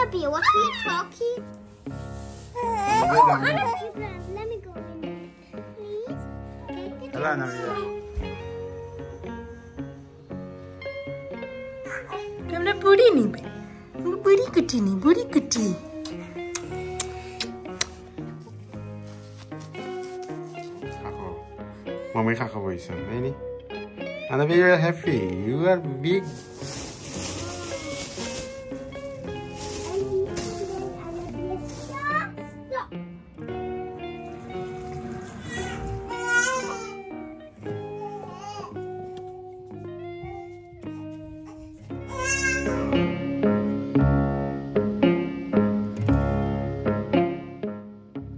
Anabia, what are you talking? Anabia, let me go in there, please. Okay, Hello, Anabia. Kamu budi ni, budi kuti ni, budi kuti. Mama kakak voice ini. Anabia, you are happy. You are big.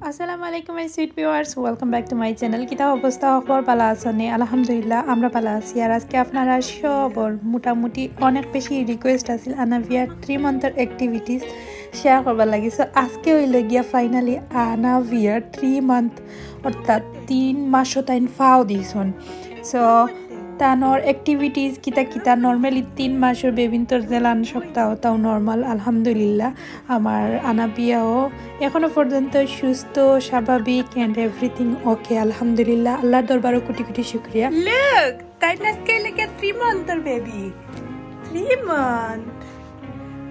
Assalamualaikum my sweet viewers, welcome back to my channel. Kita অবস্থা খবর ভালো আছেন? আলহামদুলিল্লাহ আমরা ভালো আছি। আর আজকে আপনারা সবার মোটামুটি অনেক বেশি রিকোয়েস্ট আছিল আনাভিয়ার 3 মান্থের অ্যাক্টিভিটিস শেয়ার করবার লাগি। সো আজকে হইল গিয়া ফাইনালি আনাভিয়ার 3 মান্থ অর্থাৎ 3 মাসও তাইন ফাও দিছন। সো তানোর অ্যাক্টিভিটিস কিতা নর্মালি 3 মাসের বেবিন্তর জেলান সপ্তাহ তাও নর্মাল আলহামদুলিল্লাহ। আমার আনাবিয়াও এখনো পর্যন্ত সুস্থ স্বাভাবিক এন্ড এভরিথিং ওকে আলহামদুলিল্লাহ। আল্লাহর দরবারে কোটি কোটি শুকরিয়া। লুক তাই আজকে লাগে 3 মান্থের বেবি,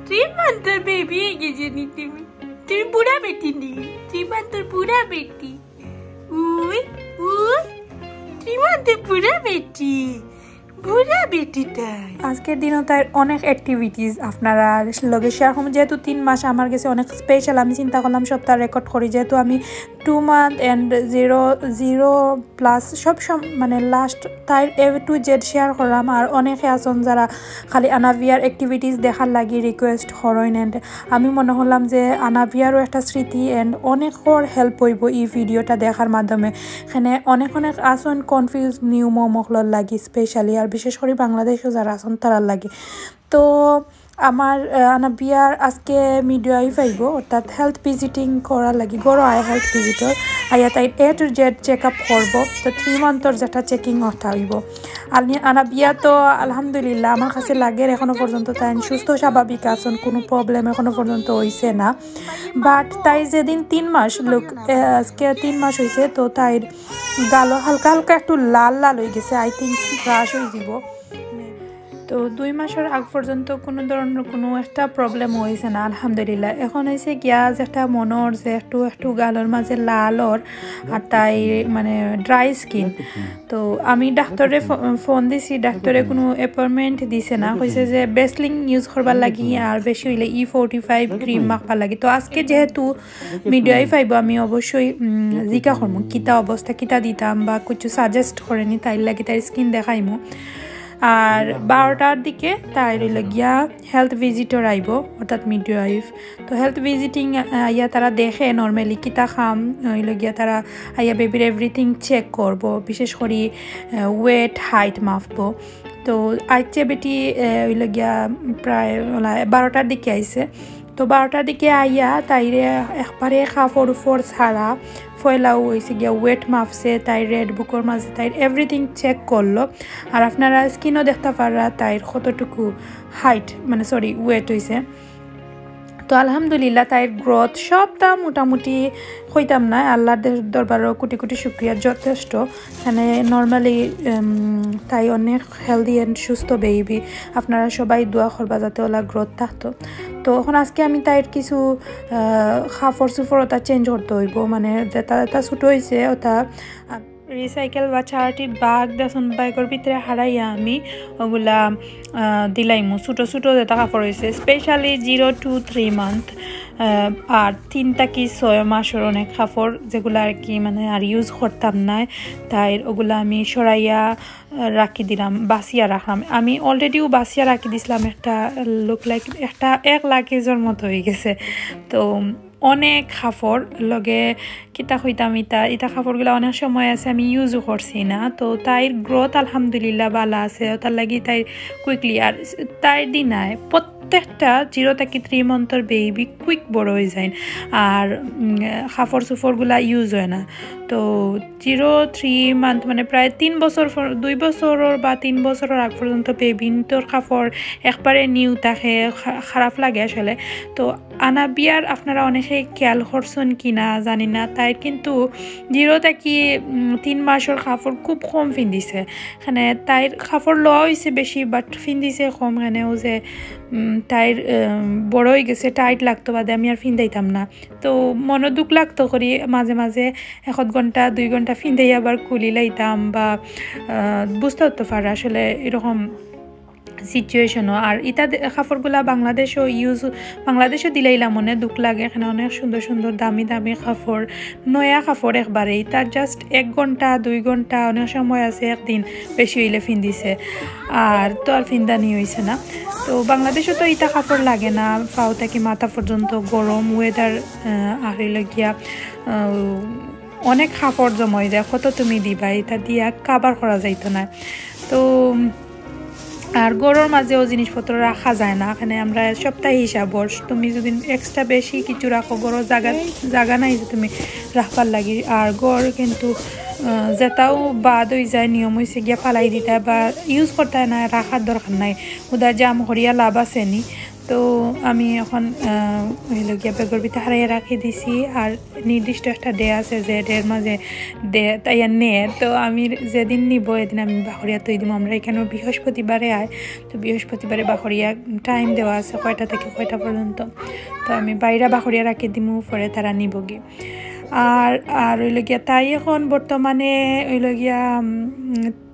3 মান্থের বেবি গেজনি তুমি বুড়া বেটি নি, 3 মান্থের বুড়া বেটি। উই উই 3 মান্থের বুড়া বেটিটাই। আজকের দিনও তার অনেক অ্যাক্টিভিটিস আপনারা লগে শেয়ার করব। যেহেতু 3 মাস আমার কাছে অনেক স্পেশাল, আমি চিন্তা করলাম সপ্তাহ রেকর্ড করি। যেহেতু আমি 2 মান্থ এন্ড 0 প্লাস সব মানে লাস্ট তাই A to Z শেয়ার করলাম। আর অনেকে আছেন যারা খালি আনাভিয়ার অ্যাক্টিভিটিস দেখার লাগি রিকোয়েস্ট করেন এন্ড আমি মনে হলাম যে আনাভিয়ারও একটা স্মৃতি এন্ড অনেকর হেল্প হইব এই ভিডিওটা দেখার মাধ্যমে। এখানে অনেক আছেন কনফিউজ নিউ মমকলর লাগি স্পেশালি, আর বিশেষ করে বাংলাদেশও যারা আছেন তারার লাগে। তো আমার আনাবিয়ার আজকে মিডিয়াই পাইব অর্থাৎ হেলথ ভিজিটিং করার লাগি গড় আয় হেলথ ভিজিটর আইয়া তাই A to Z check up করব। তো 3 মান্থর যেটা চেকিং অর্থা হইব। আনাবিয়া তো আলহামদুলিল্লাহ আমার কাছে লাগে এখনো পর্যন্ত তাই সুস্থ স্বাভাবিক আছেন, কোনো প্রবলেম এখনো পর্যন্ত হইছে না। বাট তাই যেদিন 3 মাস লোক আজকে 3 মাস হয়েছে, তো তাই গালো হালকা হালকা একটু লাল লাল হয়ে গেছে। আই থিঙ্ক রাশ হয়ে যাব। তো 2 মাসের আগ পর্যন্ত কোনো ধরনের কোনো একটা প্রবলেম হয়েছে না আলহামদুলিল্লাহ। এখন হয়েছে গ্যাস একটা মনের যে একটু গালের মাঝে লালর আর তাই মানে ড্রাই স্কিন। তো আমি ডাক্তারে ফোন দিছি, ডাক্তারে কোনো অ্যাপয়েন্টমেন্ট দিছে না, কইছে যে বেসলিং ইউজ করবার লাগি আর বেশি হইলে E45 ক্রিম মাখবার লাগি। তো আজকে যেহেতু মিডিয়াই পাইব আমি অবশ্যই জিকা করবো কিতা অবস্থা কিতা দিতাম বা কিছু সাজেস্ট করেনি তাই লাগি তাই স্কিন দেখাইমু। আর 12টার দিকে তাই রইল গিয়া হেলথ ভিজিটর আইব অর্থাৎ মিডওয়াইফ। তো হেলথ ভিজিটিং আইয়া তারা দেখে নর্মালি কিতা খাম হইল গিয়া তারা আইয়া বেবির এভরিথিং চেক করব, বিশেষ করে ওয়েট হাইট মাপবো। তো আইছে বেটি হইল গিয়া প্রায় 12টার দিকে আইছে। তো 12টার দিকে আইয়া তাইরে একবারে খাফর উপর ছাড়া ফয়লাও হয়েছে গিয়া ওয়েট মাপছে, তাই রেড বুকের মাঝে তাই এভরিথিং চেক করলো। আর আপনারা স্কিনও দেখতে পারা তাই কতটুকু হাইট মানে সরি ওয়েট হয়েছে। তো আলহামদুলিল্লাহ তাই গ্রোথ সবটা মোটামুটি হইতাম না, আল্লাহর দরবারও কোটি কোটি শুক্রিয়া যথেষ্ট। মানে নর্মালি তাই অনেক হেলদি অ্যান্ড সুস্থ বেবি। আপনারা সবাই দোয়া করবা যাতে ওলা গ্রোথ থাকতো। তো এখন আজকে আমি তাইর কিছু খাফর সুফর ওটা চেঞ্জ করতে হইব, মানে যেটা ছোটো হয়েছে ওটা রিসাইকেল বা চারটি বাগ দেখুন বাইকের ভিতরে হারাইয়া আমি ওগুলা দিলাইমু ছোটো যেটা কাপড় হয়েছে স্পেশালি 0 to 3 মান্থ আর 3 থেকে 6 মাসের অনেক কাপড় যেগুলো আর কি মানে আর ইউজ করতাম না, তাই ওগুলা আমি সরাইয়া রাখি দিলাম, বাসিয়া রাখলাম। আমি অলরেডিও বাসিয়া রাখি দিছিলাম, একটা লুক লাইক একটা 1 লাগেজের মতো হয়ে গেছে। তো অনেক কাপড় লগে কিতা হইতাম ইতা কাপড়গুলো অনেক সময় আছে আমি ইউজও করছি না। তো তাইর গ্রোথ আলহামদুলিল্লাহ ভালো আছে, তার লাগি তাই কুইকলি আর তাই দিনায় প্রত্যেকটা 0 থেকে 3 মান্থর বেবি কুইক বড় হয়ে যায় আর কাপড় চোপড়গুলা ইউজ হয় না তো 0-3 মান্থ মানে প্রায় 3 বছর 2 বছরের বা 3 বছরের আগ পর্যন্ত বেবিনটোর কাপড় একবারে নিউ থাকে খারাপ লাগে আসলে তো আনাবিয়ার আপনারা অনেকে খেয়াল করছেন কিনা জানি না তাই কিন্তু 0 থেকে 3 মাসের কাপড় খুব কম ফিন্দিছে এখানে তাইর কাপড় লওয়া হয়েছে বেশি বাট ফিন্দিছে কম এখানেও যে তাইর বড় হয়ে গেছে টাইট লাগতো বাদে আমি আর ফিন্দাইতাম না তো মনে দুঃখ লাগতো করি মাঝে মাঝে 1 ঘন্টা 2 ঘন্টা ফিন্দাই আবার খুলি লাইতাম বা বুঝতে হতো পারে আসলে এরকম সিচুয়েশনও আর ইটা কাপড়গুলা বাংলাদেশও দিলাইলাম মনে দুঃখ লাগে এখানে অনেক সুন্দর সুন্দর দামি দামি কাপড় নয়া কাপড় একবারে ইটা জাস্ট 1 ঘন্টা 2 ঘন্টা অনেক সময় আছে একদিন বেশি হইলে ফিন্দিছে আর তো আর ফিন্দানি হয়েছে না তো বাংলাদেশে তো ইটা কাপড় লাগে না পাও থেকে মাথা পর্যন্ত গরম ওয়েদার আর গিয়া অনেক কাপড় জমাই যায় কত তুমি দিবা এটা দিয়া কাবার করা যাইতো না তো আর গরুর মাঝেও জিনিসপত্র রাখা যায় না এখানে আমরা সপ্তাহে হিসাব তুমি যদি এক্সট্রা বেশি কিছু রাখো গরুর জায়গা নাই যে তুমি রাখবার লাগি আর গড় কিন্তু যেটাও বাদ হয়ে যায় নিয়ম হয়েছে গিয়া ফালাই দিতে বা ইউজ করতে না রাখার দরকার নাই ওদের জাম করিয়া লাভ আছে নি তো আমি এখন গিয়া বেগর ভিতরে হারাইয়া রাখি দিছি আর নির্দিষ্ট একটা ডে আছে যে ডের মাঝে ডে তাই নে তো আমি যেদিন নিব এদিন আমি বাহরিয়া তৈ দিব আমরা এখানে বৃহস্পতিবারে আয় তো বৃহস্পতিবারে বাহরিয়া টাইম দেওয়া আছে কয়টা থেকে কয়টা পর্যন্ত তো আমি বাইরে বাহরিয়া রাখি দিমু পরে তারা নিবগি আর গিয়া তাই এখন বর্তমানে গিয়া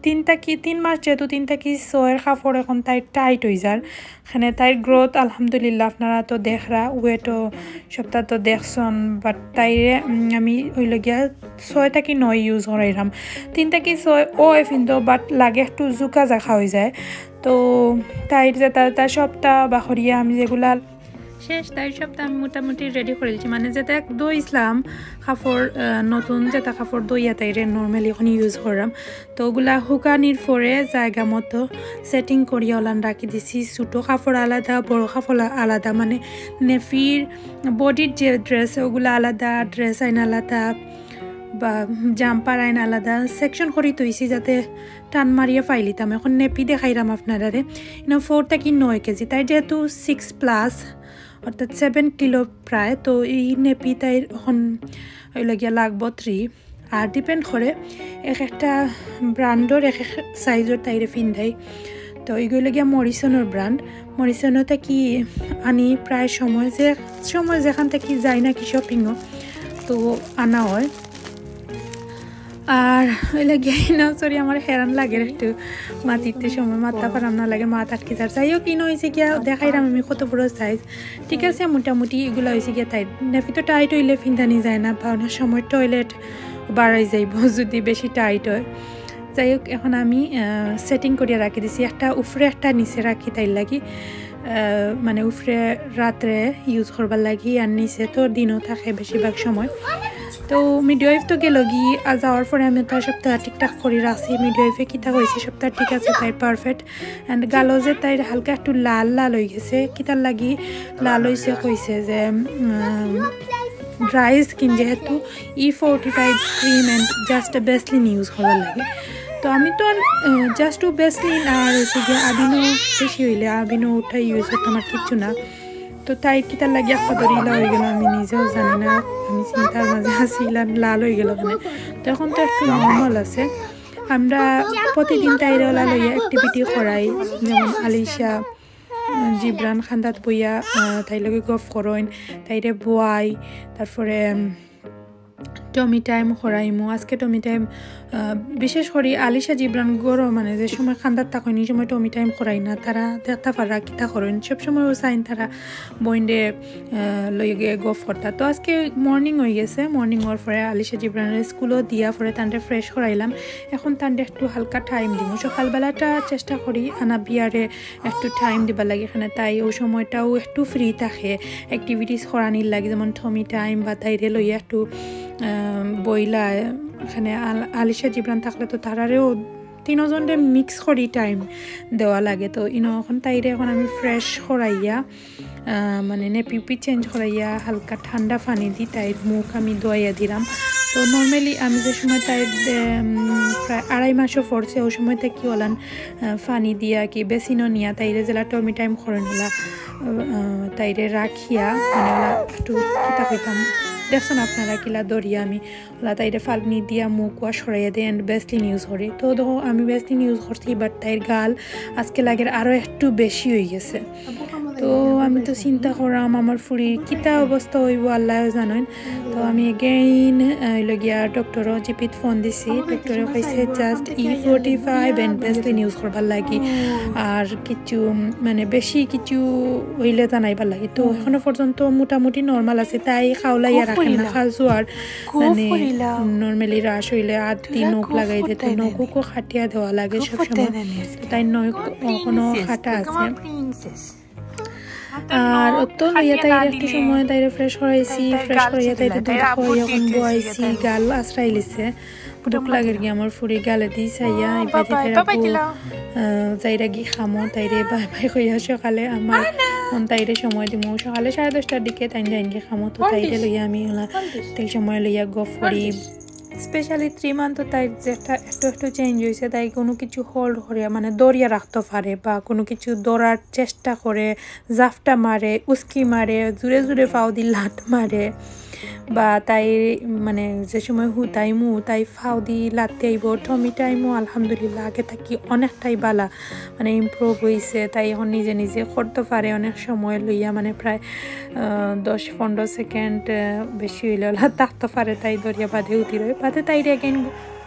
3 মাস যেহেতু 3 থেকে 6 কাপড় এখন তাই টাইট হয়ে যার এখানে তাই গ্রোথ আলহামদুলিল্লাহ আপনারা তো দেখরা ওয়েটও সপ্তাহ তো দেখছেন বাট তাইরে আমি গিয়া 6 থেকে 9 ইউজ করাইলাম 3 থেকে 6 ও কিন্তু বাট লাগে একটু জুকা জাখা হয়ে যায় তো তাইর যেটা সপ্তাহ বাহরিয়া আমি যেগুলা শেষ তাই সপ্তাহ আমি মোটামুটি রেডি করে দিচ্ছি মানে যেটা দই ইসলাম কাপড় নতুন যেটা কাপড় দইয়া তাইরে নর্মালি এখন ইউজ করাম তো ওগুলা শুকানির পরে জায়গা মতো সেটিং করিয়া ওলান রাখি দিছি ছোটো কাপড় আলাদা বড় কাপড় আলাদা মানে নেফির বডির যে ড্রেস ওগুলা আলাদা ড্রেস আইন আলাদা বা জাম্পার আইন আলাদা সেকশন করি তৈছি যাতে টান মারিয়া ফাইলিতাম এখন নেপি দেখাইলাম আপনারা 4 থেকে 9 কেজি তাই যেহেতু 6+ অর্থাৎ 7 কিলো প্রায় তো এই নেপি তাই এখন গিয়া লাগবো 3 আর ডিপেন্ড করে একটা ব্র্যান্ডর এক সাইজর তাইরে ফিন্দাই তো এইগুলো গিয়া মরিসনের ব্র্যান্ড মরিসনতে কি আনি প্রায় সময় যেখান থেকে যায় না কি শপিংও তো আনা হয় আর সরি আমার হেরান লাগে একটু মাটিতে সময় মাথা পারাম না লাগে মাথা আটকে যার যাই হোক কিনো হয়েছে গিয়া দেখাইলাম আমি কত বড় সাইজ ঠিক আছে মোটামুটি এগুলো হয়েছে গিয়া টাইট নেফি তো টাইট হইলে ফিন্দানি যায় না বা অনেক সময় টয়লেট বাড়াই যাইব যদি বেশি টাইট হয় যাই হোক এখন আমি সেটিং করিয়া রাখি দিছি একটা উপরে একটা নিচে রাখি তাই লাগি মানে উপরে রাত্রে ইউজ করবার লাগি আর নিচে তো দিনও থাকে বেশিরভাগ সময় তো মিডওয়াইফ তো গেল গি যাওয়ার পরে আমি তার সপ্তাহ ঠিকঠাক করে রাখছি মিডওয়াইফে কিতা হয়েছে সপ্তাহ ঠিক আছে তাই পারফেক্ট অ্যান্ড গালো যে তাই হালকা একটু লাল হয়ে গেছে কিতার লাগি লাল হয়েছে কইছে যে ড্রাই স্কিন যেহেতু E45 cream and just Vaseline use করার লাগে তো আমি তো জাস্ট বেসলিন আর হচ্ছে গিয়ে আবিনো বেশি হইলে আবিনো ওটা ইউজ করতে আমার কিচ্ছু না তো তাই কিতার লাগে একটা দরিলা হয়ে গেল আমি নিজেও জানি না আমি চিন্তার মাঝে আসিলাম লাল হয়ে গেল ওখানে তো এখন তো একটু নর্মাল আছে আমরা প্রতিদিন তাইরে ওলা লইয়া অ্যাক্টিভিটি করাই যেমন আলিশা জিব্রান খান্দাত বইয়া তাই লগে গফ করেন তাইরে বোয়াই তারপরে টমি টাইম করাইমু আজকে টমি টাইম বিশেষ করে আলিশা জিব্রান গরো মানে যে সময় খান্দার থাকেন এই সময় টমি টাইম করাই না তারা দেখতে পারা কিতা করেন সবসময় চাইন তারা বইন্ডে লই গিয়ে গফ করতা তো আজকে মর্নিং হয়ে গেছে মর্নিং হওয়ার পরে আলিশা জিব্রানের স্কুলও দিয়া পরে তান্ডে ফ্রেশ করাইলাম এখন তান্ডে একটু হালকা টাইম দিব সকালবেলাটা চেষ্টা করি আনাবিয়ারে একটু টাইম দিবার লাগে এখানে তাই ওই সময়টাও একটু ফ্রি থাকে অ্যাক্টিভিটিস করানির লাগে যেমন টমি টাইম বা তাইরে লইয়া একটু বইলা এখানে আলিশা জিব্রান থাকলে তো তারারেও তিনজনে মিক্স করি টাইম দেওয়া লাগে তো এখন তাইরে এখন আমি ফ্রেশ করাইয়া মানে নেপি চেঞ্জ করাইয়া হালকা ঠান্ডা পানি দিই তাইর মুখ আমি ধোয়াইয়া দিলাম তো নর্মালি আমি যে সময় তাই প্রায় 2.5 মাসও পড়ছে ওই সময়তে কি হলাম পানি দিয়া কি বেসিনও নিয়া তাইরে জেলা টমি টাইম করেন হলা তাইরে রাখিয়া মানে ওলা একটু কিতা কইতাম দেখছেন আপনারা কিলা দরিয়া আমি ওলা তাইরে ফালনি দিয়া মুখ ওয়াশ করাইয়া দিই অ্যান্ড বেসলিন ইউজ করি তো দেখো আমি বেসলিন ইউজ করছি বাট তাইর গাল আজকে লাগে আরও একটু বেশি হয়ে গেছে তো আমি তো চিন্তা করাম আমার ফুরির কিতা অবস্থা হইব আল্লাহ জানেন তো আমি এগেইন লগিয়া ডক্টরও জিপিত ফোন দিছি ডক্টরে কইছে just E45 and Vaseline use করবার লাগি আর কিছু মানে বেশি কিছু হইলে জানাইবার লাগি তো এখনো পর্যন্ত মোটামুটি নর্মাল আছে তাই খাওলাইয়া রাখেন না খাজু আর মানে নর্মালি রাশ হইলে আদি নখ লাগাই দিতে নখও খাটিয়া দেওয়া লাগে সবসময় তাই নখ কোনো খাটা আছে আর তো লইয়া তাইরে একটু সময় তাইরে ফ্রেশ করাইছি ফ্রেশ করাইয়া তাইরে দুধ খাওয়াইয়া এখন বয়াইছি গাল আশ্রাই লিছে দুঃখ লাগে কি আমার ফুরি গালে দি চাইয়া ইবাদি ফেরা যাইরা গি খামো তাইরে বাই বাই কইয়া সকালে আমার তাইরে সময় দিমু সকালে 10:30টার দিকে তাই যাইন গি খামো তো তাইরে লইয়া আমি ওলা তেল সময় লইয়া গফ করি স্পেশালি 3 মান্থ তাই যেটা একটু চেঞ্জ হয়েছে তাই কোনো কিছু হোল্ড করে মানে দরিয়া রাখতে পারে বা কোনো কিছু দৌড়ার চেষ্টা করে জাফটা মারে উস্কি মারে জুড়ে জুড়ে ফাও দি লাট মারে বা তাই মানে যে সময় তাই ফাও দি লাতে আইব টমি টাইমও আলহামদুলিল্লাহ আগে থাকি অনেকটাই বালা মানে ইমপ্রুভ হয়েছে তাই এখন নিজে নিজে করতে পারে অনেক সময় লইয়া মানে প্রায় 10-15 সেকেন্ড বেশি হইলে থাকতে পারে তাই দরিয়া বাঁধে উঠি রয়ে বাঁধে তাই রেগেন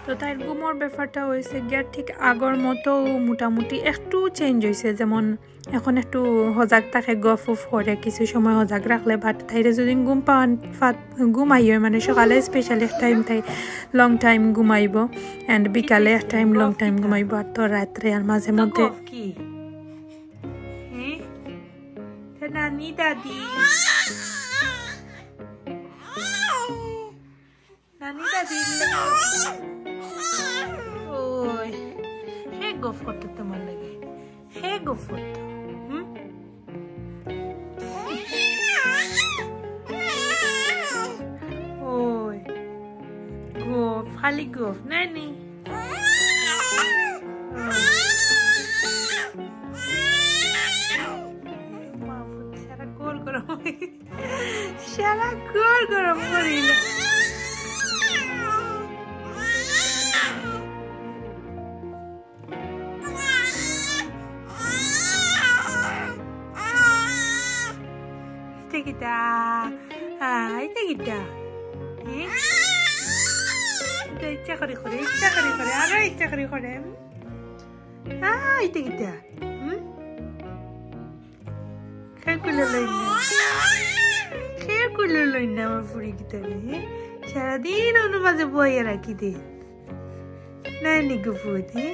তো তাইর ঘুমোর ব্যাপারটা হয়েছে গিয়ার ঠিক আগর মতো মোটামুটি একটু চেঞ্জ হয়েছে যেমন এখন একটু সজাগ থাকে গফ উফ করে কিছু সময় সজাগ রাখলে বাট তাইরে যদি ঘুমাইও মানে সকালে স্পেশালি এক টাইম তাই লং টাইম ঘুমাইব অ্যান্ড বিকালে এক টাইম লং টাইম ঘুমাইব আর তো রাত্রে আর মাঝে মধ্যে কি নানি দাদি ওই হে গফ করতে তোমার লাগে হে গফ করতে ওই গফ খালি গফ নানি সারা গোল গরম করিল kita ita kita ita kore ara ita kore ita kita kaya kuloloy na mafuri kita rin saradin ano maze boya raki din nani gufuti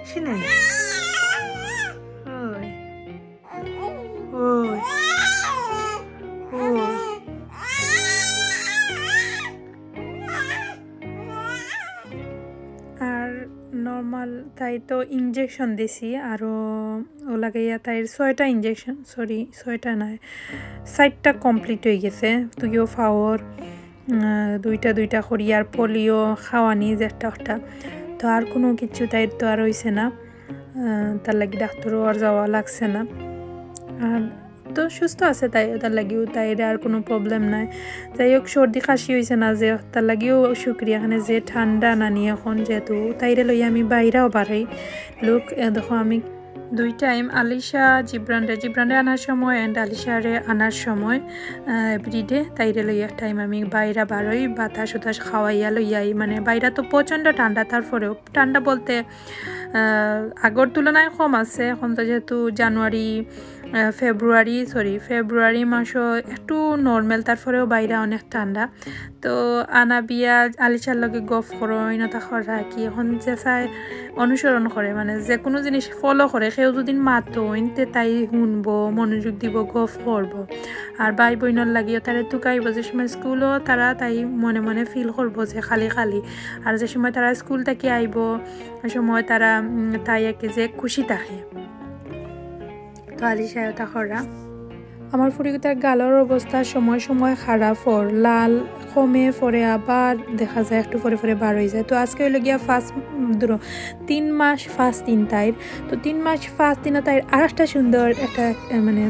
sinay oy oy আর নর্মাল তাই তো ইনজেকশন দিছি আরও ওলাগে তাই 6টা ইনজেকশন 6টা নয় 7টা কমপ্লিট হয়ে গেছে তুইও ফাওয়ার দুইটা করি আর পোলিও খাওয়ানি যে একটা তো আর কোনো কিছু তাই তো আর হয়েছে না তার লাগি ডাক্তারও আর যাওয়া লাগছে না আর তো সুস্থ আছে তাই তার লাগিও তাই আর কোনো প্রবলেম নাই যাই হোক সর্দি কাশি হয়েছে না যে তার লাগিও শুক্রিয়া এখানে যে ঠান্ডা নানি এখন যেহেতু তাইরে লইয়া আমি বাইরেও বাড়াই লোক দেখো আমি 2 টাইম আলিশা জিব্রান্ডে আনার সময় অ্যান্ড আলিশারে আনার সময় এভরিডে তাইরে লইয়া টাইম আমি বাইরে বাড়াই বাতাস উতাস খাওয়াইয়া লইয়াই মানে বাইরে তো প্রচণ্ড ঠান্ডা তারপরেও ঠান্ডা বলতে আগর তুলনায় কম আছে এখন তো যেহেতু ফেব্রুয়ারি মাসও একটু নর্মাল তারপরেও বাইরে অনেক ঠান্ডা তো আনাবিয়া আলিশার লগে গফ করো ইনতা খরা কি এখন যে চাই অনুসরণ করে মানে যে কোনো জিনিস ফলো করে সেও যদি মাতো ইনতে তাই শুনবো মনোযোগ দিব গফ করবো আর ভাই বোনের লাগিও তারা টুকাইব যে সময় স্কুলও তারা তাই মনে মনে ফিল করবো যে খালি খালি আর যে সময় তারা স্কুল থেকে আইব ওই সময় তারা তাই একে যে খুশি থাকে তো আলিশায় তা খরা আমার ফুরিগুতার গালের অবস্থা সময় সময় খারাপ লাল কমে পরে আবার দেখা যায় একটু পরে পরে বার হয়ে যায় তো আজকে হইল গিয়া ফার্স্ট 3 মাস ফার্স্ট দিন তাই তো 3 মাস ফার্স্ট দিন তাই আর একটা সুন্দর একটা মানে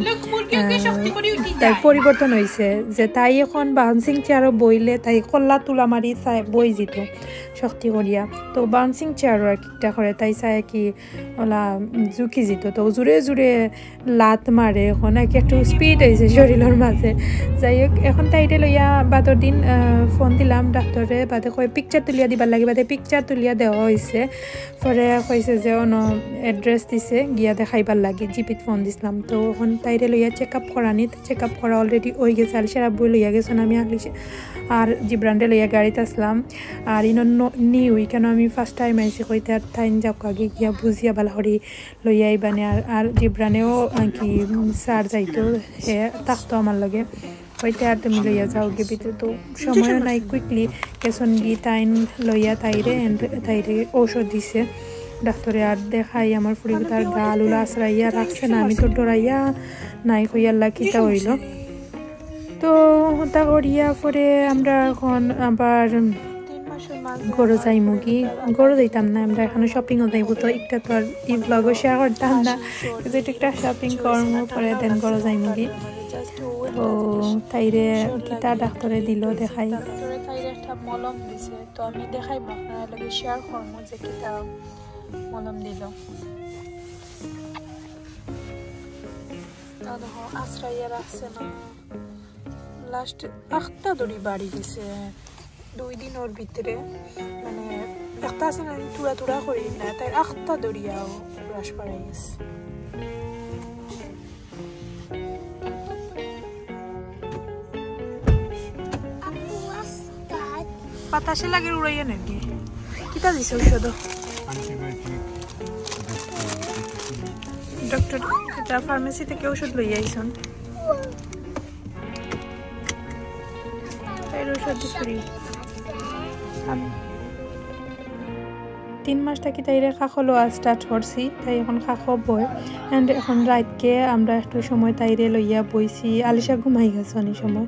তাই পরিবর্তন হয়েছে যে তাই এখন বাউন্সিং চেয়ারও বইলে তাই কল্লা তুলা মারি চাই বই যেত শক্তি করিয়া তো বাউন্সিং চেয়ারও আর কিটা করে তাই চাই কি ওলা ঝুঁকি যেত তো জোরে জোরে লাত মারে এখন নাকি একটু স্পিড হয়েছে শরীরের মাঝে যাই হোক এখন তাইতে লইয়া বাদর দিন ফোন দিলাম ডাক্তরে বাদে কয় পিকচার তুলিয়া দিবার লাগে বাদে পিকচার তুলিয়া দেওয়া হয়েছে পরে কইছে যে অন্য এড্রেস দিছে গিয়া দেখাইবার লাগে জিপিত ফোন দিছিলাম তো এখন তাইরে লইয়া চেক আপ করানি চেক আপ করা অলরেডি হয়ে গেছে আলিশার আব্বু লইয়া গেছেন আমি আলিশা আর জিব্রান্ডে লইয়া গাড়িতে আসলাম আর নিউ কেন আমি ফার্স্ট টাইম আইসি কইতে আর টাইম যাওক আগে গিয়া বুঝিয়া বালা হরি লইয়া আইবানে আর জিব্রানেও কি সার যাইতো হে থাকতো আমার লগে হইতে আর তুমি লইয়া যাও গে ভিতরে তো সময় নাই কুইকলি কেসন গি টাইম লইয়া তাইরে ঔষধ দিছে ডাক্তারে আর দেখাই আমার ফুরিগুতার গাল উলা আশ্রাইয়া রাখছে না আমি তো ডরাইয়া নাই কইয়াল্লা কিতা হইল তো তা করিয়া পরে আমরা এখন আবার গরো যাইমু কি গরো যাইতাম না আমরা এখানে শপিংও যাইব তো একটা তো আর ই ব্লগও শেয়ার করতাম না কিন্তু একটা শপিং করবো পরে দেন গরো যাইমু কি তো তাইরে কিতা ডাক্তারে দিল দেখাই তাইরে একটা মলম দিছে তো আমি দেখাই আপনারা লগে শেয়ার করবো যে কিতা মলম দিল তা দেখো আশ্রয় রাখছে না লাস্ট 8টা দড়ি বাড়ি গেছে 2 দিনের ভিতরে মানে একটা আছে না তুড়া করি না তাই 8টা দড়িয়াও ব্রাশ পাড়াই গেছে বাতাসে লাগে উড়াইয়া নাকি কিতা দিছে ঔষধ ডক্টর এটা ফার্মেসি থেকে ঔষধ লইয়া আইছন এর ঔষধ দিছরি 3 মাস থাকি তাইরে খাখো লোয়া স্টার্ট করছি তাই এখন খাখো বয় এন্ড এখন রাতকে আমরা একটু সময় তাইরে লইয়া বইছি আলিশা ঘুমাই গেছে অনেক সময়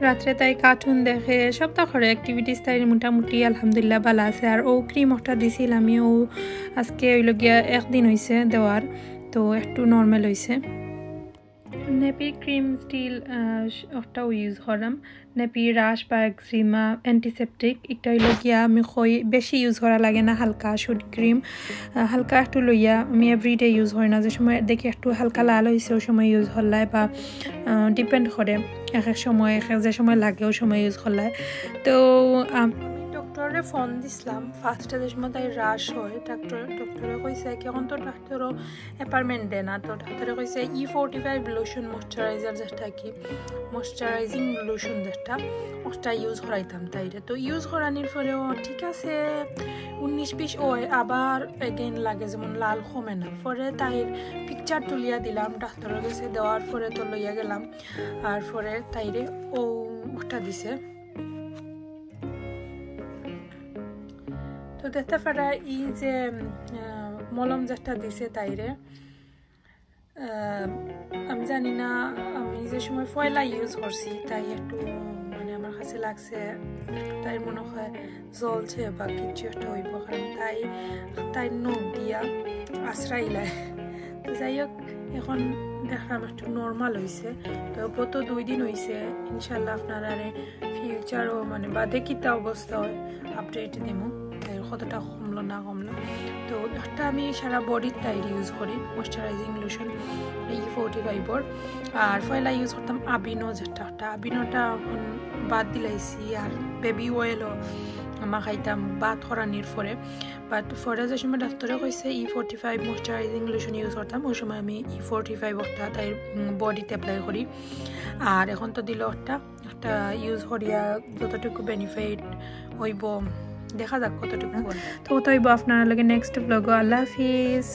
রাত্রে তাই কার্টুন দেখে সপ্তাহ করে অ্যাক্টিভিটিস তাই মোটামুটি আলহামদুলিল্লাহ ভালো আছে আর ও ক্রিম একটা দিছিল আমি ও আজকে ওই লগিয়া একদিন হয়েছে দেওয়ার তো একটু নর্মাল হয়েছে নেপি ক্রিম স্টিল ওটাও ইউজ করাম নেপি রাশ বা এক্সিমা অ্যান্টিসেপটিক এটা হইল গিয়া আমি কই বেশি ইউজ করা লাগে না হালকা শুট ক্রিম হালকা একটু লইয়া আমি এভরিডে ইউজ করি না যে সময় দেখি একটু হালকা লাল হয়েছে ওই সময় ইউজ করলায় বা ডিপেন্ড করে এক এক সময় যে সময় লাগে ওই সময় ইউজ করলায় তো ডক্টরে ফোন দিছিলাম ফার্স্টে যে সময় তাই রাশ হয় ডক্টরে কইছে কি এখন তো ডাক্তারও অ্যাপার্টমেন্ট দেয় না তো ডাক্তারে কইছে E45 লোশন ময়শ্চারাইজার যেটা কি ময়শ্চারাইজিং লোশন যেটা ওটা ইউজ করাইতাম তাইরে তো ইউজ করানোর পরেও ঠিক আছে 19-20 হয় আবার এগেইন লাগে যেমন লাল কমে না পরে তাইর পিকচার তুলিয়া দিলাম ডাক্তারের কাছে দেওয়ার পরে তো লইয়া গেলাম আর পরে তাইরে ওটা দিছে তো দেখতে পারা ই যে মলম যেটা দিছে তাইরে আমি জানি না আমি যে সময় পয়লা ইউজ করছি তাই একটু মানে আমার কাছে লাগছে তাই মনে হয় জ্বলছে বা কিছু একটা হইব কারণ তাই নখ দিয়া আশ্রাইলায় তো যাই হোক এখন দেখলাম একটু নর্মাল হয়েছে তো গত 2 দিন হয়েছে ইনশাল্লাহ আপনারা ফিউচারও মানে বাদে কিতা অবস্থা হয় আপডেট দেবো কতটা কমলো না কমলো তো একটা আমি সারা বডির তাই ইউজ করি ময়শ্চারাইজিং লোশন E45 আর পয়লা ইউজ করতাম আবিনো যেটা আবিনোটা বাদ দিলাইছি আর বেবি অয়েলও আমার খাইতাম বাদ করানির পরে বাট পরে যে সময় ডাক্তারে কইছে E45 ময়শ্চারাইজিং লোশন ইউজ করতাম ওই সময় আমি E45 একটা তাই বডিতে অ্যাপ্লাই করি আর এখন তো দিল একটা ইউজ করিয়া যতটুকু বেনিফিট হইব দেখা যাক কতটুকু তো হইব আপনার লগে নেক্সট ব্লগ আল্লাহ হাফিজ